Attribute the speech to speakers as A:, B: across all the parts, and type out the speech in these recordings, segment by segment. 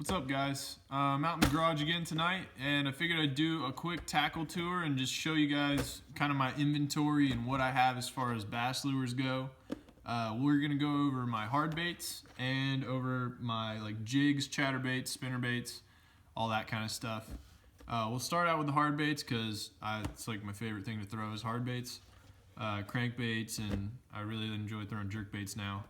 A: What's up, guys? I'm out in the garage again tonight, and I figured I'd do a quick tackle tour and just show you guys kind of my inventory and what I have as far as bass lures go. We're gonna go over my hard baits and over my jigs, chatterbaits, spinnerbaits, all that kind of stuff. We'll start out with the hard baits because it's like my favorite thing to throw is hard baits, crankbaits, and I really enjoy throwing jerk baits now.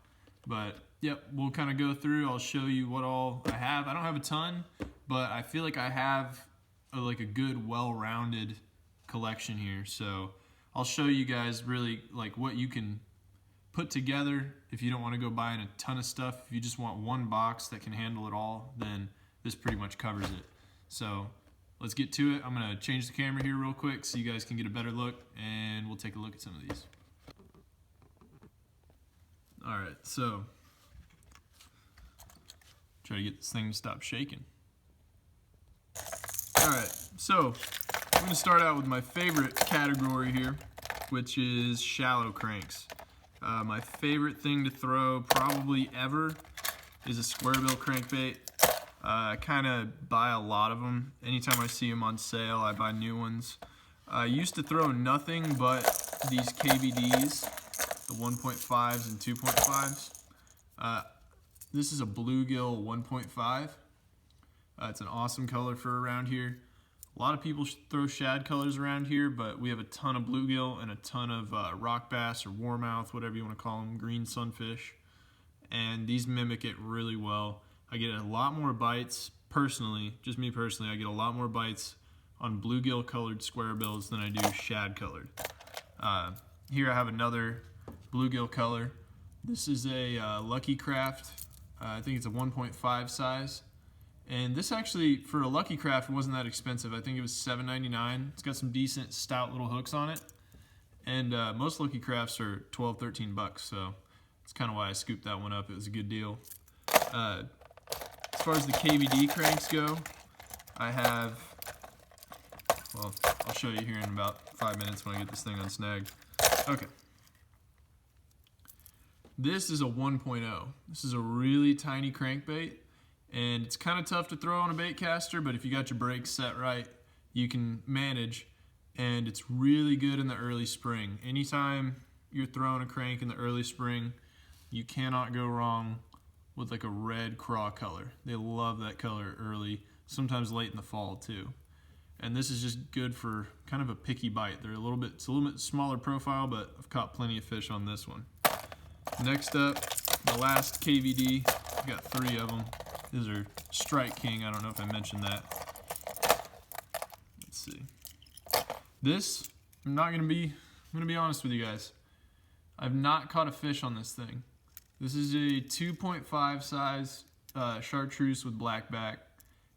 A: But yep, we'll kind of go through. I'll show you what all I have. I don't have a ton, but I feel like I have a good, well-rounded collection here. So I'll show you guys really what you can put together if you don't want to go buying a ton of stuff. If you just want one box that can handle it all, then this pretty much covers it. So let's get to it. I'm gonna change the camera here real quick so you guys can get a better look, and we'll take a look at some of these. All right, so try to get this thing to stop shaking. All right, so I'm gonna start out with my favorite category here, which is shallow cranks. My favorite thing to throw probably ever is a square bill crankbait. I kind of buy a lot of them. Anytime I see them on sale, I buy new ones. I used to throw nothing but these KVDs, the 1.5s and 2.5s. This is a bluegill 1.5. It's an awesome color for around here. A lot of people throw shad colors around here, but we have a ton of bluegill and a ton of rock bass or warmouth, whatever you want to call them, green sunfish. And these mimic it really well. I get a lot more bites, personally, just me personally, I get a lot more bites on bluegill colored square bills than I do shad colored. Here I have another bluegill color. This is a Lucky Craft. I think it's a 1.5 size. And this actually, for a Lucky Craft, wasn't that expensive. I think it was $7.99. It's got some decent stout little hooks on it. And most Lucky Crafts are 12, 13 bucks. So that's kind of why I scooped that one up. It was a good deal. As far as the KVD cranks go, I have, well, I'll show you here in about 5 minutes when I get this thing unsnagged. Okay. This is a 1.0. This is a really tiny crankbait, and it's kind of tough to throw on a bait caster, but if you got your brakes set right, you can manage, and it's really good in the early spring. Anytime you're throwing a crank in the early spring, you cannot go wrong with a red craw color. They love that color early, sometimes late in the fall too. And this is just good for kind of a picky bite. It's a little bit smaller profile, but I've caught plenty of fish on this one. Next up, the last KVD. I've got 3 of them. These are Strike King. I don't know if I mentioned that. Let's see. This, I'm gonna be honest with you guys. I've not caught a fish on this thing. This is a 2.5 size chartreuse with blackback,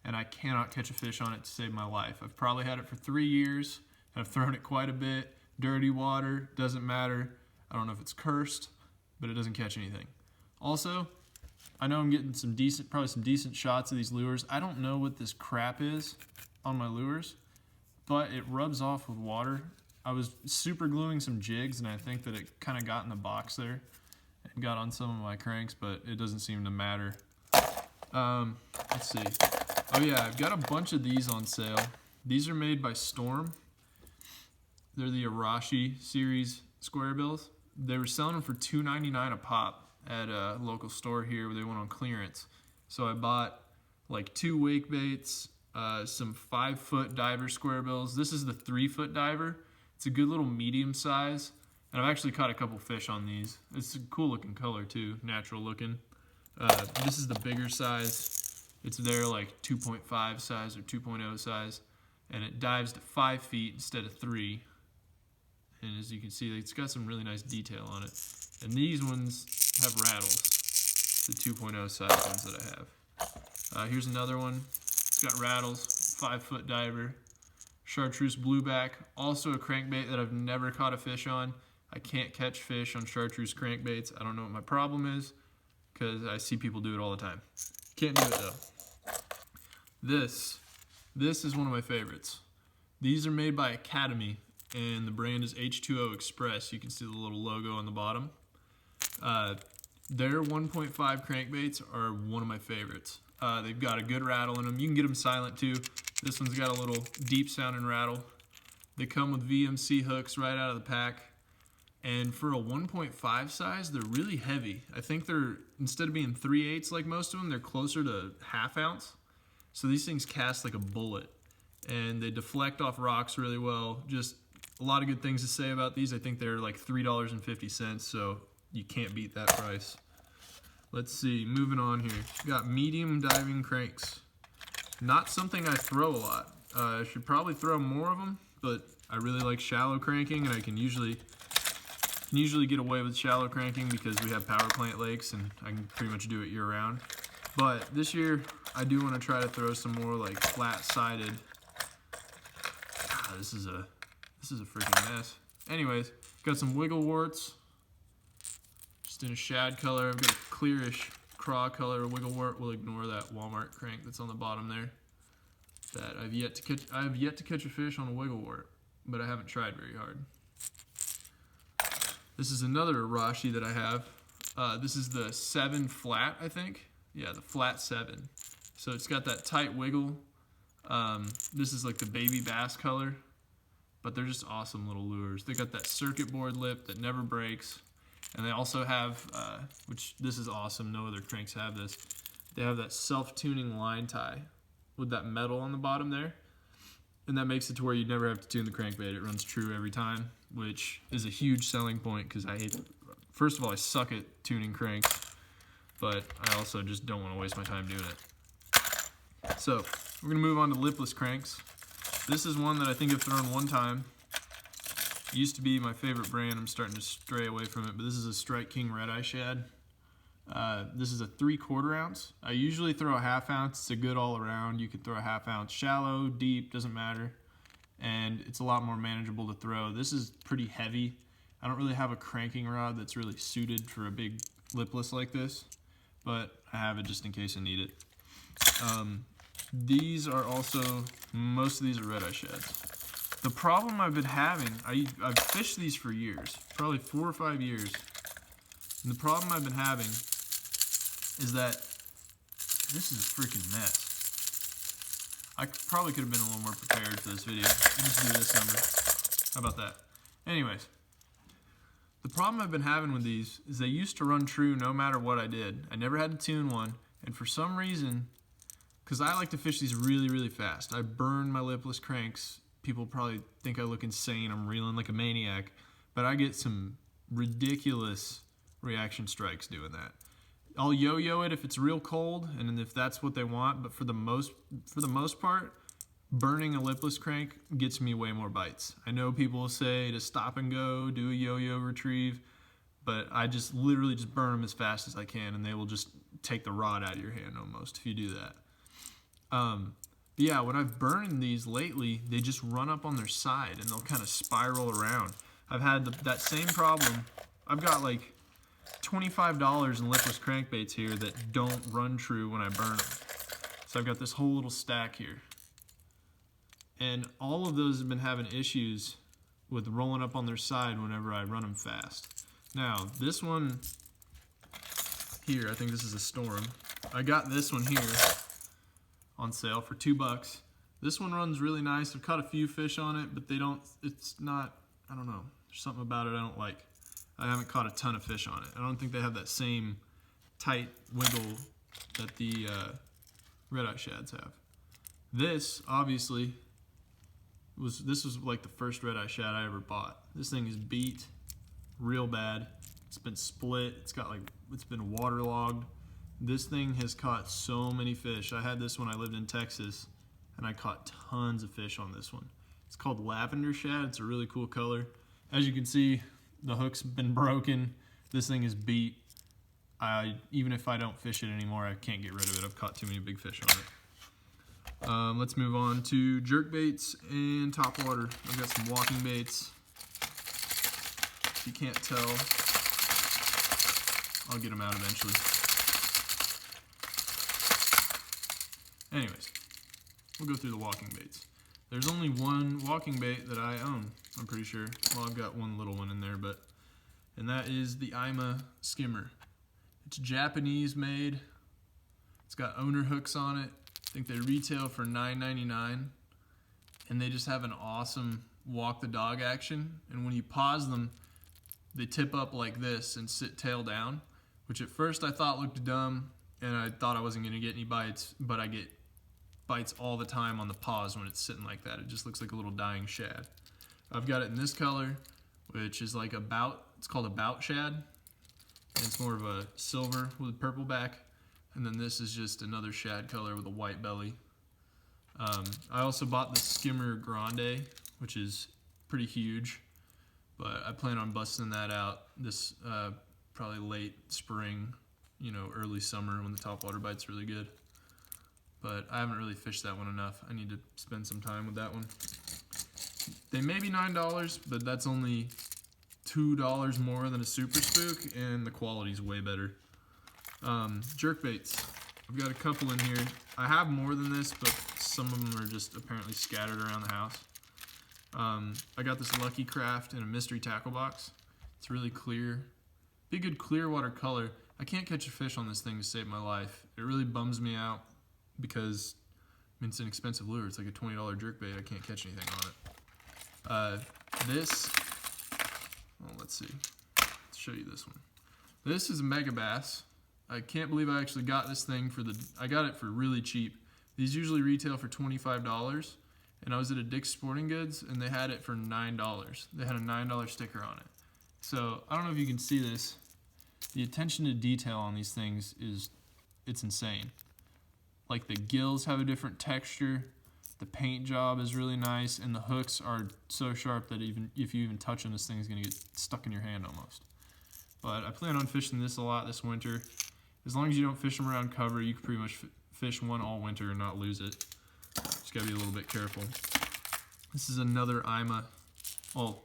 A: and I cannot catch a fish on it to save my life. I've probably had it for 3 years. I've thrown it quite a bit. Dirty water, doesn't matter. I don't know if it's cursed, but it doesn't catch anything. Also, I know I'm getting probably some decent shots of these lures. I don't know what this crap is on my lures, but it rubs off with water. I was super gluing some jigs, and I think that it kind of got in the box there and got on some of my cranks, but it doesn't seem to matter. Let's see. Oh yeah, I've got a bunch of these on sale. These are made by Storm. They're the Arashi series square bills. They were selling them for $2.99 a pop at a local store here where they went on clearance. So I bought 2 wake baits, some 5-foot diver square bills. This is the 3-foot diver. It's a good little medium size, and I've actually caught a couple fish on these. It's a cool looking color too, natural looking. This is the bigger size. It's their 2.5 size or 2.0 size, and it dives to 5 feet instead of 3. And as you can see, it's got some really nice detail on it. And these ones have rattles, the 2.0 size ones that I have. Here's another one. It's got rattles, 5-foot diver, chartreuse blueback, also a crankbait that I've never caught a fish on. I can't catch fish on chartreuse crankbaits. I don't know what my problem is, because I see people do it all the time. Can't do it though. This is one of my favorites. These are made by Academy, and the brand is H2O Express. You can see the little logo on the bottom. Their 1.5 crankbaits are one of my favorites. They've got a good rattle in them. You can get them silent too. This one's got a little deep sounding rattle. They come with VMC hooks right out of the pack. And for a 1.5 size, they're really heavy. I think they're, instead of being 3/8 like most of them, they're closer to 1/2 ounce. So these things cast like a bullet. And they deflect off rocks really well. Just a lot of good things to say about these. I think they're like $3.50, so you can't beat that price. Let's see, moving on here. Got medium diving cranks. Not something I throw a lot. I should probably throw more of them, but I really like shallow cranking, and I can usually get away with shallow cranking because we have power plant lakes and I can pretty much do it year round. But this year, I do want to try to throw some more like flat-sided. This is a freaking mess. Anyways, got some wiggle warts. Just in a shad color. I've got a clearish craw color wiggle wart. We'll ignore that Walmart crank that's on the bottom there. That I've yet to catch a fish on a wiggle wart, but I haven't tried very hard. This is another Arashi that I have. This is the 7 flat, I think. Yeah, the flat 7. So it's got that tight wiggle. This is like the baby bass color, but they're just awesome little lures. They got that circuit board lip that never breaks. And they also have, which this is awesome, no other cranks have this. They have that self-tuning line tie with that metal on the bottom there. And that makes it to where you never have to tune the crankbait. It runs true every time, which is a huge selling point because I hate, first of all, I suck at tuning cranks, but I also just don't want to waste my time doing it. So we're gonna move on to lipless cranks. This is one that I think I've thrown one time. It used to be my favorite brand. I'm starting to stray away from it, but this is a Strike King Red Eye Shad. This is a 3/4 ounce. I usually throw a 1/2 ounce. It's a good all around. You could throw a 1/2 ounce shallow, deep, doesn't matter. And it's a lot more manageable to throw. This is pretty heavy. I don't really have a cranking rod that's really suited for a big lipless like this, but I have it just in case I need it. These are also, most of these are Red Eye Shads. The problem I've been having, I've fished these for years, probably 4 or 5 years. And the problem I've been having is that this is a freaking mess. I probably could have been a little more prepared for this video. I'll just do this number. How about that? Anyways, the problem I've been having with these is they used to run true no matter what I did. I never had to tune one, and for some reason, because I like to fish these really, really fast. I burn my lipless cranks. People probably think I look insane. I'm reeling like a maniac, but I get some ridiculous reaction strikes doing that. I'll yo-yo it if it's real cold and if that's what they want, but for the most part, burning a lipless crank gets me way more bites. I know people say to stop and go, do a yo-yo retrieve, but I just literally just burn them as fast as I can, and they will just take the rod out of your hand almost if you do that. But yeah, when I've burned these lately, they just run up on their side and they'll kind of spiral around. I've had that same problem. I've got like $25 in lipless crankbaits here that don't run true when I burn them. So I've got this whole little stack here. And all of those have been having issues with rolling up on their side whenever I run them fast. Now, this one here, I think this is a Storm. I got this one here on sale for $2. This one runs really nice. I've caught a few fish on it, but it's not, I don't know. There's something about it I don't like. I haven't caught a ton of fish on it. I don't think they have that same tight wiggle that the Red Eye Shads have. This, obviously, was like the first Red Eye Shad I ever bought. This thing is beat real bad. It's been split. It's been waterlogged. This thing has caught so many fish. I had this when I lived in Texas, and I caught tons of fish on this one. It's called Lavender Shad. It's a really cool color. As you can see, the hook's been broken. This thing is beat. Even if I don't fish it anymore, I can't get rid of it. I've caught too many big fish on it. Let's move on to jerk baits and topwater. I've got some walking baits. If you can't tell, I'll get them out eventually. Anyways, we'll go through the walking baits. There's only one walking bait that I own, I'm pretty sure. Well, I've got one little one in there, and that is the Ima Skimmer. It's Japanese made. It's got owner hooks on it. I think they retail for $9.99, and they just have an awesome walk the dog action. And when you pause them, they tip up like this and sit tail down, which at first I thought looked dumb, and I thought I wasn't gonna get any bites, but I get bites all the time on the pause when it's sitting like that. It just looks like a little dying shad. I've got it in this color, which is like it's called a bout shad. And it's more of a silver with a purple back. And then this is just another shad color with a white belly. I also bought the Skimmer Grande, which is pretty huge, but I plan on busting that out this probably late spring, early summer when the topwater bite's really good. But I haven't really fished that one enough. I need to spend some time with that one. They may be $9, but that's only $2 more than a Super Spook, and the quality's way better. Jerk baits. I've got a couple in here. I have more than this, but some of them are just apparently scattered around the house. I got this Lucky Craft in a mystery tackle box. It's really clear. Be a good clear water color. I can't catch a fish on this thing to save my life. It really bums me out because it's an expensive lure. It's like a $20 jerk bait. I can't catch anything on it. Let's see. Let's show you this one. This is a Mega Bass. I can't believe I actually got this thing I got it for really cheap. These usually retail for $25, and I was at a Dick's Sporting Goods, and they had it for $9. They had a $9 sticker on it. So, I don't know if you can see this. The attention to detail on these things it's insane. Like the gills have a different texture, the paint job is really nice, and the hooks are so sharp that even if you touch them, this thing's gonna get stuck in your hand almost. But I plan on fishing this a lot this winter. As long as you don't fish them around cover, you can pretty much fish one all winter and not lose it. Just gotta be a little bit careful. This is another IMA. Well,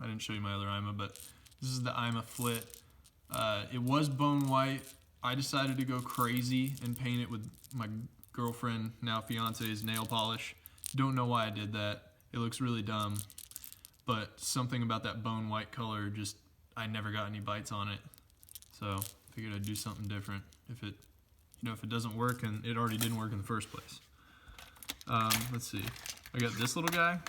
A: I didn't show you my other IMA, but this is the IMA Flit. It was bone white. I decided to go crazy and paint it with my girlfriend, now fiance's, nail polish. Don't know why I did that. It looks really dumb, but something about that bone white color I never got any bites on it. So figured I'd do something different if it doesn't work, and it already didn't work in the first place. Let's see. I got this little guy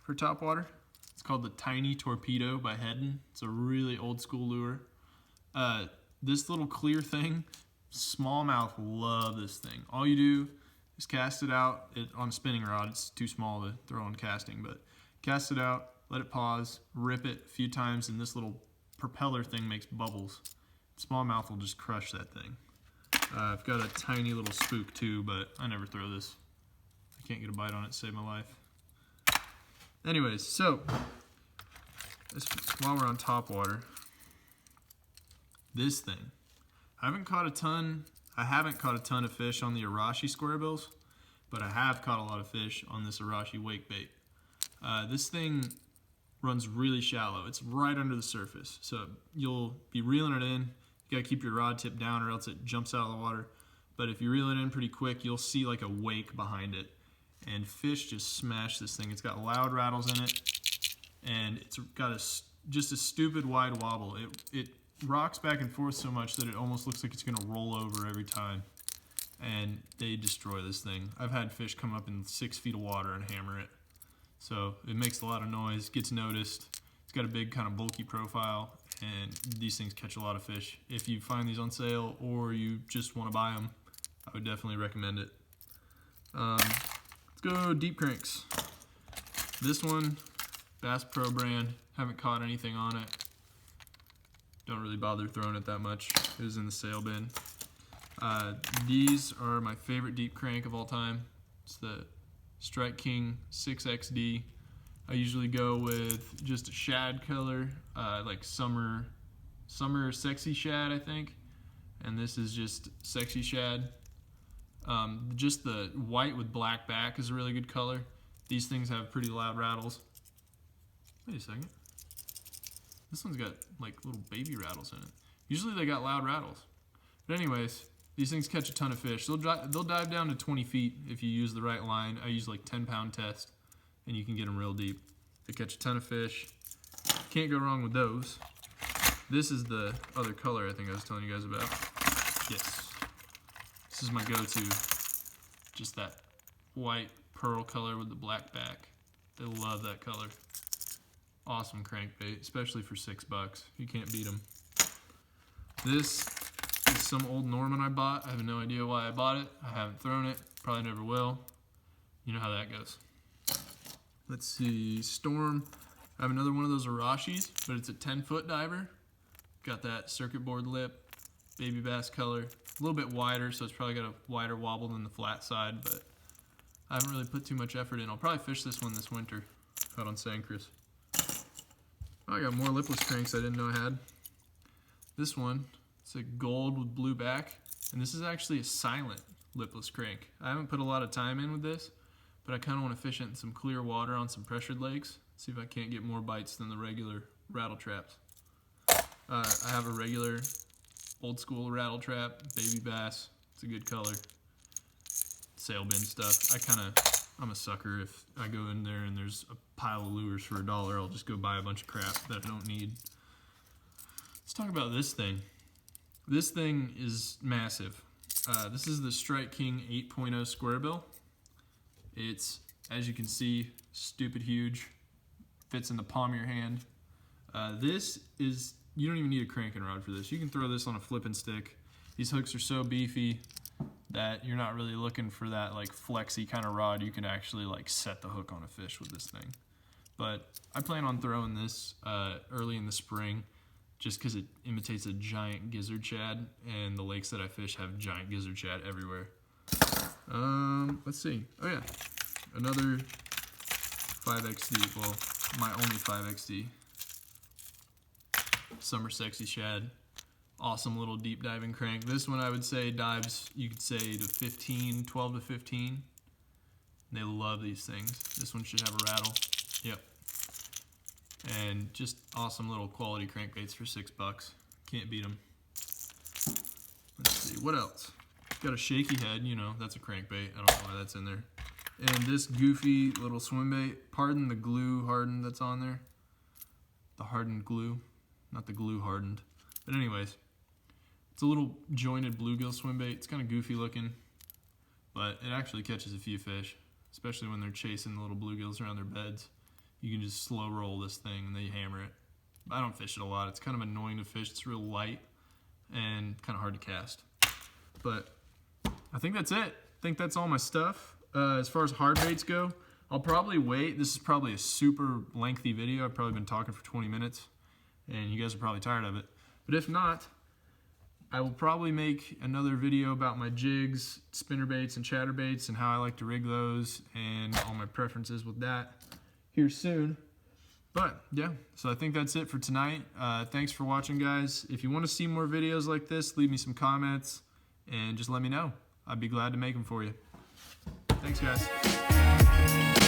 A: for topwater. It's called the Tiny Torpedo by Hedden. It's a really old school lure. This little clear thing, smallmouth love this thing. All you do is cast it out on a spinning rod. It's too small to throw on casting, but cast it out, let it pause, rip it a few times, and this little propeller thing makes bubbles. Smallmouth will just crush that thing. I've got a tiny little spook too, but I never throw this. I can't get a bite on it to save my life. Anyways, so while we're on topwater, this thing. I haven't caught a ton of fish on the Arashi square bills, but I have caught a lot of fish on this Arashi wake bait. This thing runs really shallow. It's right under the surface, so you'll be reeling it in. You gotta keep your rod tip down or else it jumps out of the water. But if you reel it in pretty quick, you'll see like a wake behind it. And fish just smash this thing. It's got loud rattles in it, and it's got just a stupid wide wobble. It rocks back and forth so much that it almost looks like it's gonna roll over every time. And they destroy this thing. I've had fish come up in 6 feet of water and hammer it. So it makes a lot of noise, gets noticed. It's got a big kind of bulky profile, and these things catch a lot of fish. If you find these on sale or you just want to buy them, I would definitely recommend it. Let's go deep cranks. This one, Bass Pro brand. Haven't caught anything on it. Don't really bother throwing it that much. It was in the sale bin. These are my favorite deep crank of all time. It's the Strike King 6XD. I usually go with just a shad color, like summer sexy shad, I think. And this is just sexy shad. Just the white with black back is a really good color. These things have pretty loud rattles. Wait a second. This one's got like little baby rattles in it. Usually they got loud rattles. But anyways, these things catch a ton of fish. They'll dive down to 20 feet if you use the right line. I use like 10-pound test, and you can get them real deep. They catch a ton of fish. Can't go wrong with those. This is the other color I think I was telling you guys about. Yes. This is my go-to. Just that white pearl color with the black back. They love that color. Awesome crankbait, especially for $6. You can't beat them. This is some old Norman I bought. I have no idea why I bought it. I haven't thrown it. Probably never will. You know how that goes. Let's see, Storm. I have another one of those Arashis, but it's a 10-foot diver. Got that circuit board lip, baby bass color. A little bit wider, so it's probably got a wider wobble than the flat side, but I haven't really put too much effort in. I'll probably fish this one this winter out on Sancris. Oh, I got more Lipless Cranks I didn't know I had. This one, it's a gold with blue back, and this is actually a silent Lipless Crank. I haven't put a lot of time in with this, but I kind of want to fish it in some clear water on some pressured lakes. See if I can't get more bites than the regular rattle traps. I have a regular old school rattle trap, baby bass. It's a good color. Sail bin stuff. I'm a sucker. If I go in there and there's a pile of lures for $1, I'll just go buy a bunch of crap that I don't need. Let's talk about this thing. This thing is massive. This is the Strike King 8.0 square bill. It's, as you can see, stupid huge. Fits in the palm of your hand. You don't even need a cranking rod for this. You can throw this on a flipping stick. These hooks are so beefy that you're not really looking for that like flexy kind of rod. You can actually like set the hook on a fish with this thing. But I plan on throwing this early in the spring just because it imitates a giant gizzard shad, and the lakes that I fish have giant gizzard shad everywhere. Let's see. Oh yeah, another 5XD. Well, my only 5XD. Summer Sexy Shad. Awesome little deep diving crank. This one I would say dives, you could say to 15, 12 to 15. They love these things. This one should have a rattle. Yep. And just awesome little quality crankbaits for $6. Can't beat them. Let's see, what else? Got a shaky head, you know, that's a crankbait. I don't know why that's in there. And this goofy little swim bait. Pardon the glue hardened that's on there. The hardened glue. Not the glue hardened. But anyways, it's a little jointed bluegill swim bait. It's kind of goofy looking, but it actually catches a few fish, especially when they're chasing the little bluegills around their beds. You can just slow roll this thing and they hammer it. I don't fish it a lot. It's kind of annoying to fish. It's real light and kind of hard to cast. But I think that's it. I think that's all my stuff. As far as hard baits go, I'll probably wait. This is probably a super lengthy video. I've probably been talking for 20 minutes. And you guys are probably tired of it. But if not, I will probably make another video about my jigs, spinnerbaits, and chatterbaits, and how I like to rig those, and all my preferences with that here soon. But yeah, so I think that's it for tonight. Thanks for watching, guys. If you want to see more videos like this, leave me some comments, and just let me know. I'd be glad to make them for you. Thanks, guys.